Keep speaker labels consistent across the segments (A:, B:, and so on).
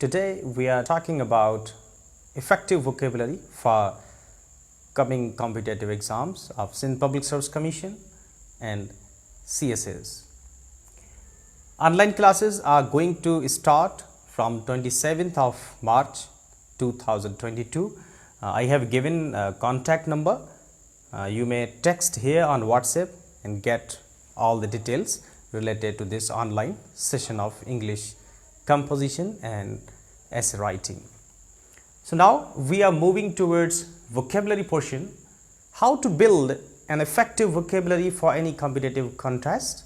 A: Today we are talking about effective vocabulary for coming competitive exams of Sindh Public Service Commission and CSS. Online classes are going to start from 27th of March 2022. I have given a contact number. You may text here on WhatsApp and get all the details related to this online session of English composition and essay writing. So now we are moving towards vocabulary portion. How to build an effective vocabulary for any competitive contest.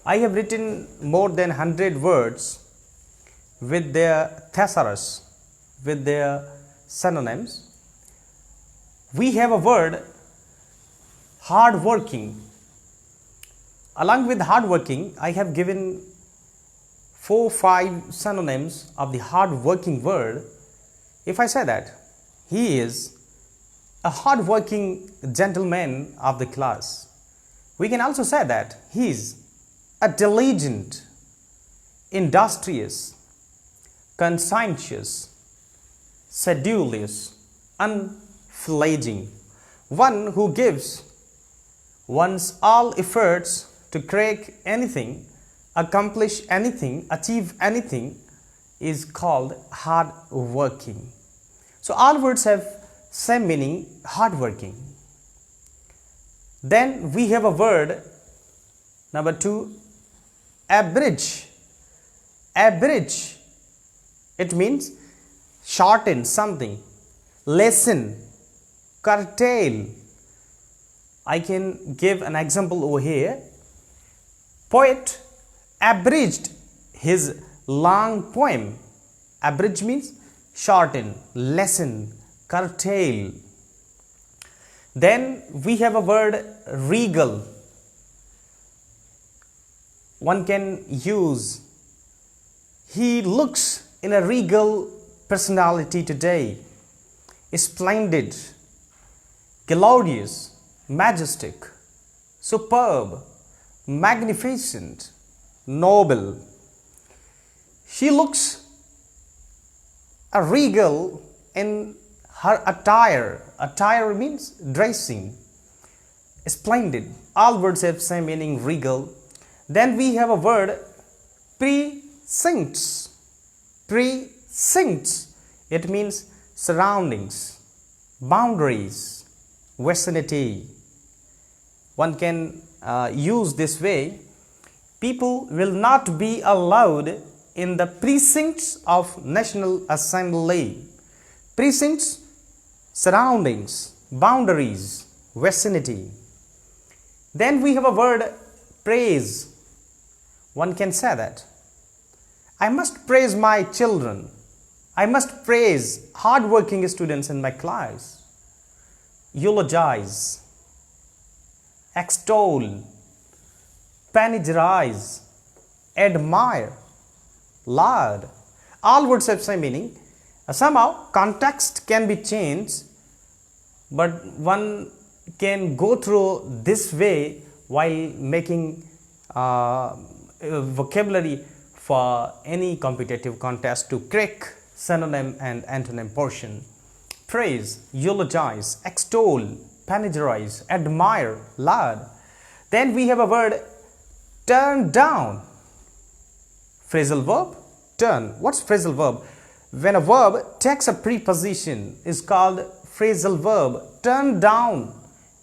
A: I have written more than 100 words with their thesaurus, with their synonyms. We have a word hardworking. Along with hardworking, I have given 4-5 synonyms of the hardworking word. If I say that he is a hardworking gentleman of the class, we can also say that he is a diligent, industrious, conscientious, sedulous, unflinching, one who gives one's all efforts to crack anything, accomplish anything, achieve anything is called hardworking. So all words have same meaning, hardworking. Then we have a word number 2, average. Average, it means shorten something, lessen, curtail. I can give an example over here. Poet abridged his long poem. Abridge means shorten, lessen, curtail. Then we have a word regal. One can use he looks in a regal personality today. Splendid, glorious, majestic, superb, magnificent, noble. She looks a regal in her attire. Attire means dressing. Splendid. All words have same meaning, regal. Then we have a word precincts. Precincts. It means surroundings, boundaries, vicinity. One can use this way. People will not be allowed in the precincts of National Assembly. Precincts, surroundings, boundaries, vicinity. Then we have a word praise. One can say that I must praise my children. I must praise hardworking students in my class. Eulogize, extol, panegyrize, admire, laud. All words have same meaning. Somehow context can be changed, but one can go through this way while making vocabulary for any competitive contest to crack synonym and antonym portion. Praise, eulogize, extol, panegyrize, admire, laud. Then we have a word turn down. Phrasal verb, turn. What's phrasal verb? When a verb takes a preposition is called phrasal verb. Turn down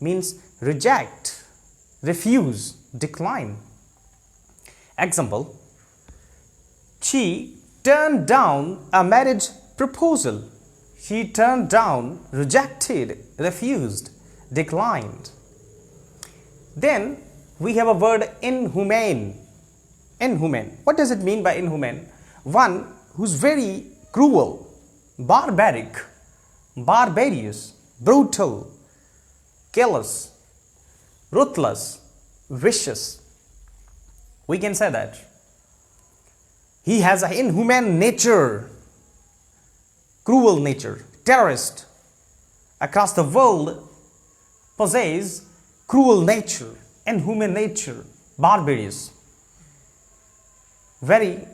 A: means reject, refuse, decline. Example, she turned down a marriage proposal. She turned down, rejected, refused, declined. Then we have a word inhumane. Inhumane. What does it mean by inhumane? One who's very cruel, barbaric, barbarous, brutal, callous, ruthless, vicious. We can say that. He has an inhumane nature, cruel nature. Terrorists across the world possess cruel nature, inhuman nature, barbarous, very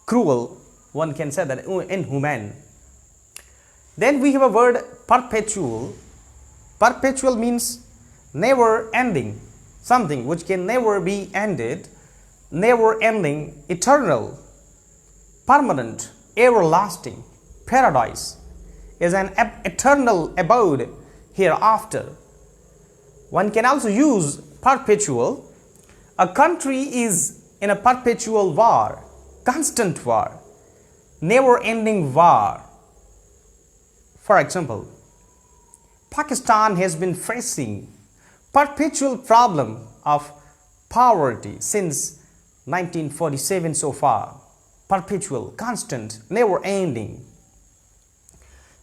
A: cruel, One can say that inhuman. Then we have a word perpetual. Perpetual means never ending, something which can never be ended, never ending, eternal, permanent, everlasting. Paradise is an eternal abode hereafter. One can also use perpetual. A country is in a perpetual war, constant war, never ending war. For example, Pakistan has been facing perpetual problem of poverty since 1947 so far. Perpetual, constant, never ending.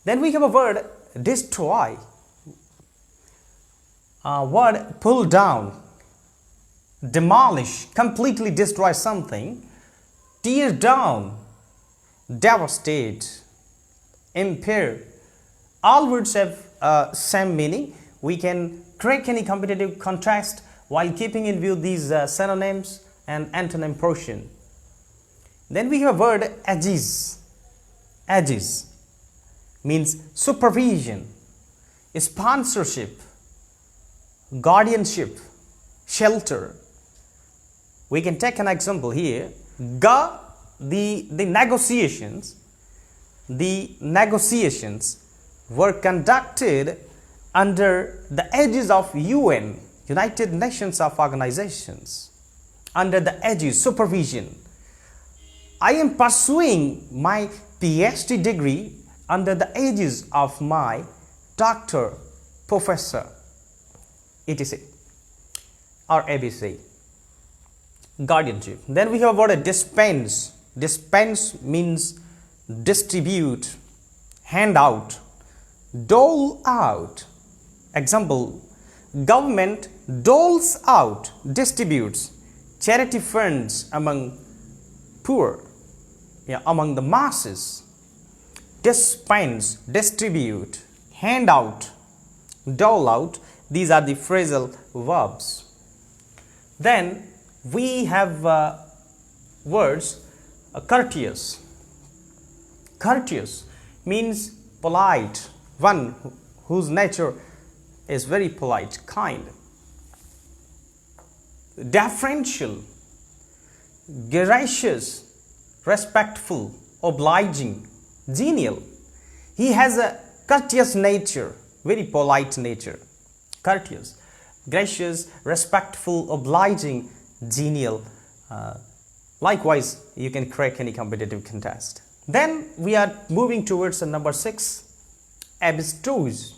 A: Then we have a word destroy. A word pull down, demolish, completely destroy something, tear down, devastate, impair. All words have same meaning. We can crack any competitive contest while keeping in view these synonyms and antonym portion. Then we have a word edges. Edges means supervision, sponsorship, guardianship, shelter. We can take an example here. The negotiations were conducted under the edges of UN, United Nations of organizations, under the edges, supervision. I am pursuing my PhD degree under the edges of my doctor, professor, etc. or ABC. Guardianship. Then we have a word dispense. Dispense means distribute, hand out, dole out. Example, government doles out, distributes charity funds among poor, among the masses. Dispense, distribute, hand out, dole out. These are the phrasal verbs. Then we have words courteous. Courteous means polite, one whose nature is very polite, kind. Deferential, gracious, respectful, obliging, genial. He has a courteous nature, very polite nature. Courteous, gracious, respectful, obliging, genial. Likewise, you can crack any competitive contest. Then we are moving towards number 6, abstruse.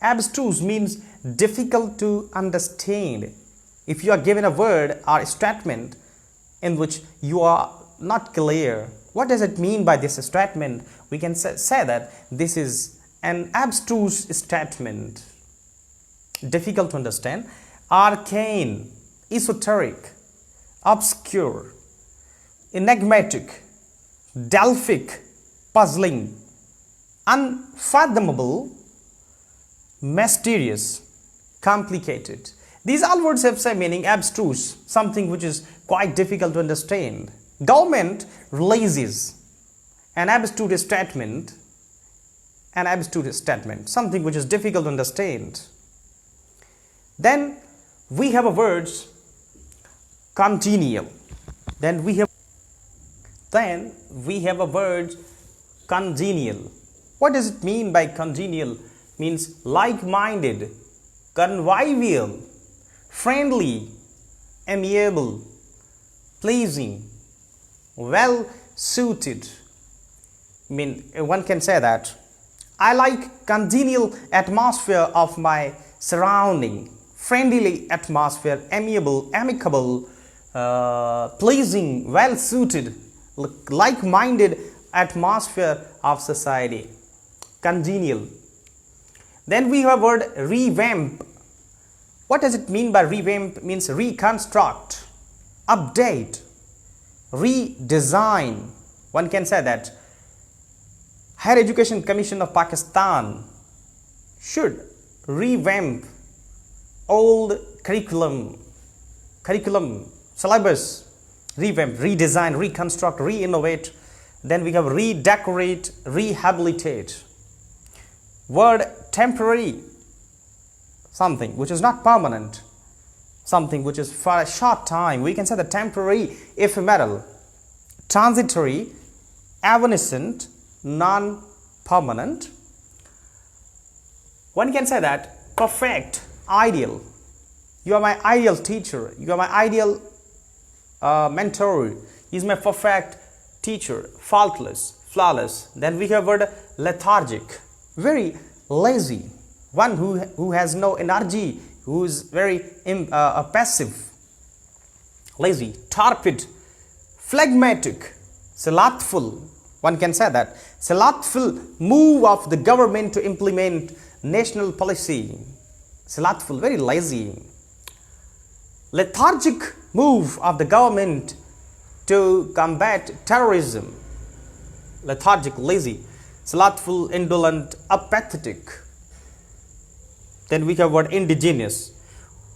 A: Abstruse means difficult to understand. If you are given a word or a statement in which you are not clear, what does it mean by this statement? We can say that this is an abstruse statement. Difficult to understand, arcane, esoteric, obscure, enigmatic, Delphic, puzzling, unfathomable, mysterious, complicated. These all words have same meaning. Abstruse, something which is quite difficult to understand. Government releases an abstruse statement, something which is difficult to understand. Then we have a words congenial. Then we have a word congenial. What does it mean by congenial? Means like-minded, convivial, friendly, amiable, pleasing, well suited. One can say that I like congenial atmosphere of my surrounding, friendly atmosphere, amiable, amicable, pleasing, well suited, like-minded atmosphere of society. Congenial. Then we have word revamp. What does it mean by revamp? Means reconstruct, update, redesign. One can say that Higher Education Commission of Pakistan should revamp old curriculum, syllabus, revamp, redesign, reconstruct, re-innovate, Then we have redecorate, rehabilitate. Word temporary, something which is not permanent, something which is for a short time. We can say the temporary, ephemeral, transitory, evanescent, non-permanent. One can say that perfect, ideal. You are my ideal teacher. You are my ideal mentor. He is my perfect teacher. Faultless, flawless. Then we have word lethargic, very lazy. One who has no energy, who is very passive, lazy, torpid, phlegmatic, slothful. One can say that. Slothful move of the government to implement national policy. Slothful, very lazy. Lethargic move of the government to combat terrorism. Lethargic, lazy. Slothful, indolent, apathetic. Then we have word indigenous.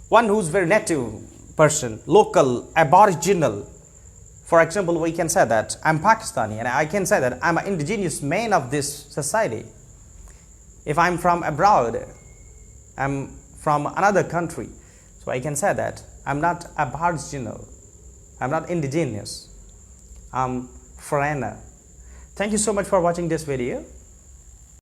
A: One who is very native person, local, aboriginal. For example, we can say that I'm Pakistani and I can say that I'm an indigenous man of this society. If I'm from abroad, I'm from another country, so I can say that I'm not aboriginal, I'm not indigenous, I'm foreigner. Thank you so much for watching this video.